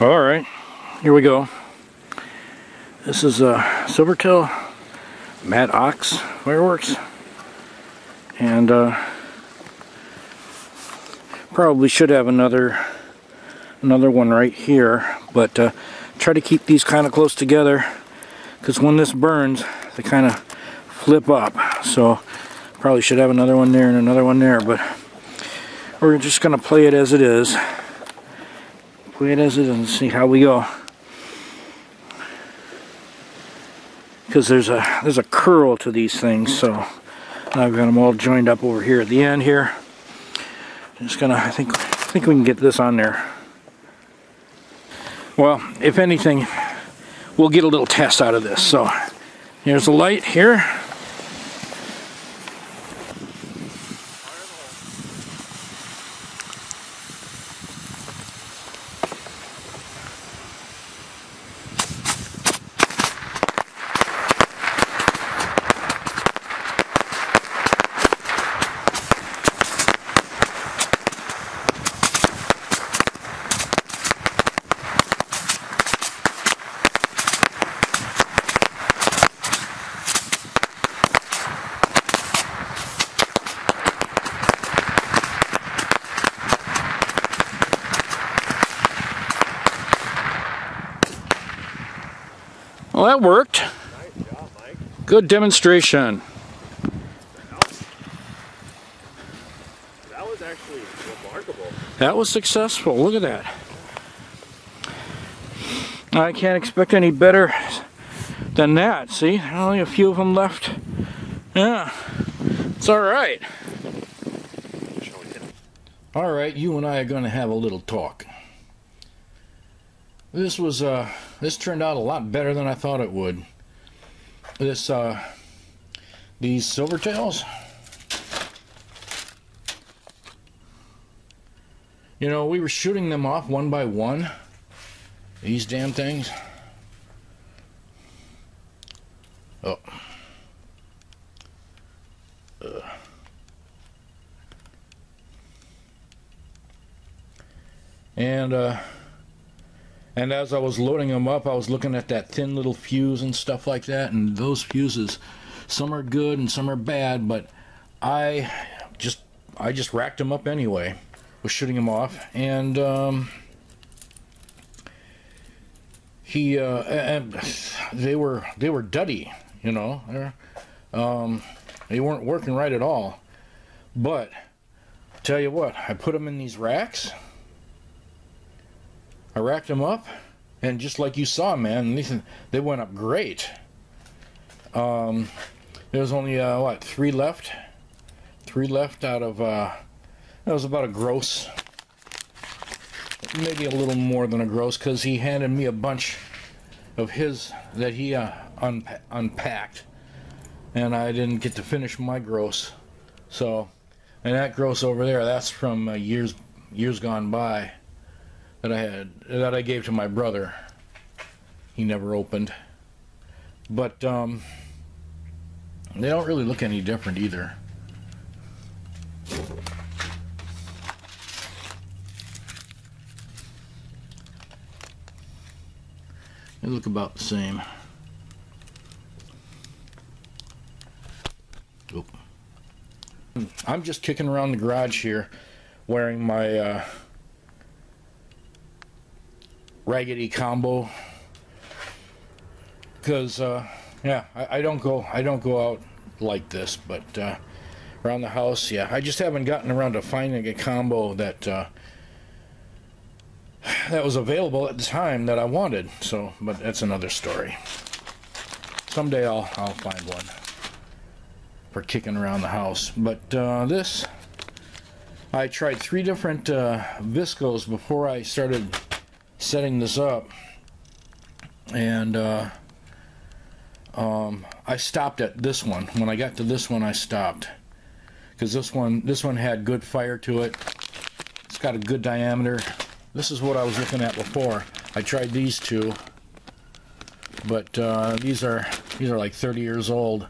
Alright, here we go. This is a Silvertail Mad Ox fireworks, and probably should have another one right here, but try to keep these kind of close together, because when this burns they kind of flip up. So probably should have another one there and another one there, but we're just gonna play it as it is. Play it as it is and see how we go. Because there's a curl to these things, so I've got them all joined up over here at the end here. Just gonna, I think we can get this on there. Well, if anything, we'll get a little test out of this. So here's the light here. Well, that worked. Nice job, Mike. Good demonstration. That was actually remarkable. That was successful. Look at that. I can't expect any better than that. See, only a few of them left. Yeah, it's all right. All right, you and I are going to have a little talk. This turned out a lot better than I thought it would. These Silvertails, you know, we were shooting them off one by one, these damn things. Oh. And as I was loading them up, I was looking at that thin little fuse and stuff like that, and those fuses, some are good and some are bad, but I just racked them up anyway, was shooting them off, and they were duddy, you know. They weren't working right at all. But tell you what, I put them in these racks. I racked them up, and just like you saw, man, they went up great. There was only what, 3 left? 3 left out of that was about a gross, maybe a little more than a gross, because he handed me a bunch of his that he unpacked, and I didn't get to finish my gross. So, and that gross over there, that's from years gone by. That I gave to my brother. He never opened. But they don't really look any different either. They look about the same. Oop. I'm just kicking around the garage here wearing my raggedy combo, because yeah, I don't go out like this, but around the house, yeah, I just haven't gotten around to finding a combo that was available at the time that I wanted. So, but that's another story. Someday I'll find one for kicking around the house. But this, I tried 3 different viscos before I started setting this up, and I stopped at this one. When I got to this one, I stopped, because this one had good fire to it. It's got a good diameter. This is what I was looking at before. I tried these 2, but these are like 30 years old.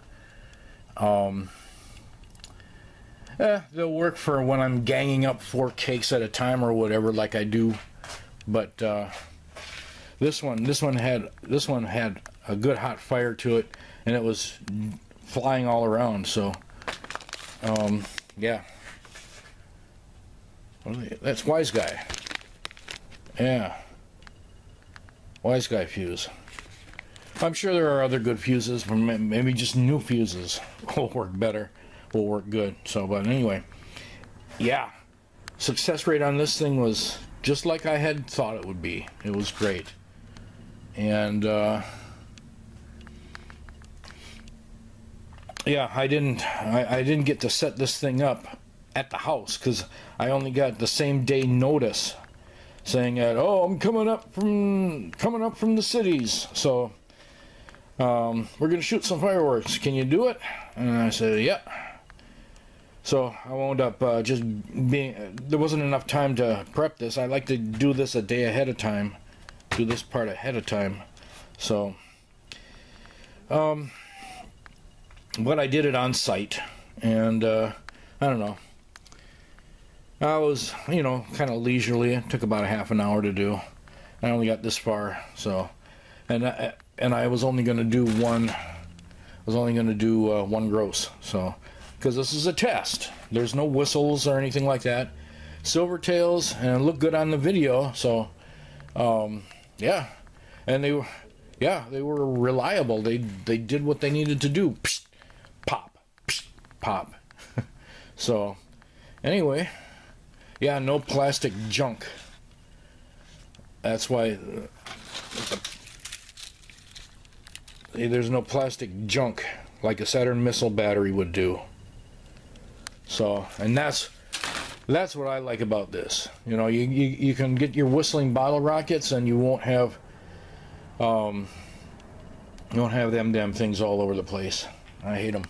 They'll work for when I'm ganging up 4 cakes at a time or whatever, like I do. But This one had a good hot fire to it, and it was flying all around. So, yeah. That's Wise Guy. Yeah. Wise Guy fuse. I'm sure there are other good fuses, but maybe just new fuses will work better, will work good. So, but anyway, yeah. Success rate on this thing was just like I had thought it would be. It was great. And, yeah, I didn't get to set this thing up at the house because I only got the same day notice saying that, oh, I'm coming up from the cities, so we're gonna shoot some fireworks. Can you do it? And I said, yeah. So I wound up just being, there wasn't enough time to prep this. I like to do this a day ahead of time, do this part ahead of time. So but I did it on site, and I don't know, I was, you know, kind of leisurely. It took about a half an hour to do. I only got this far, so, and I was only going to do one. One gross, so, because this is a test. There's no whistles or anything like that. Silver tails, and it looked good on the video. So, yeah, and they were reliable. They did what they needed to do. Psst, pop, psst, pop. So, anyway. Yeah, no plastic junk. That's why there's no plastic junk like a Saturn missile battery would do. So, and that's what I like about this. You know, you can get your whistling bottle rockets, and you won't have them damn things all over the place. I hate them.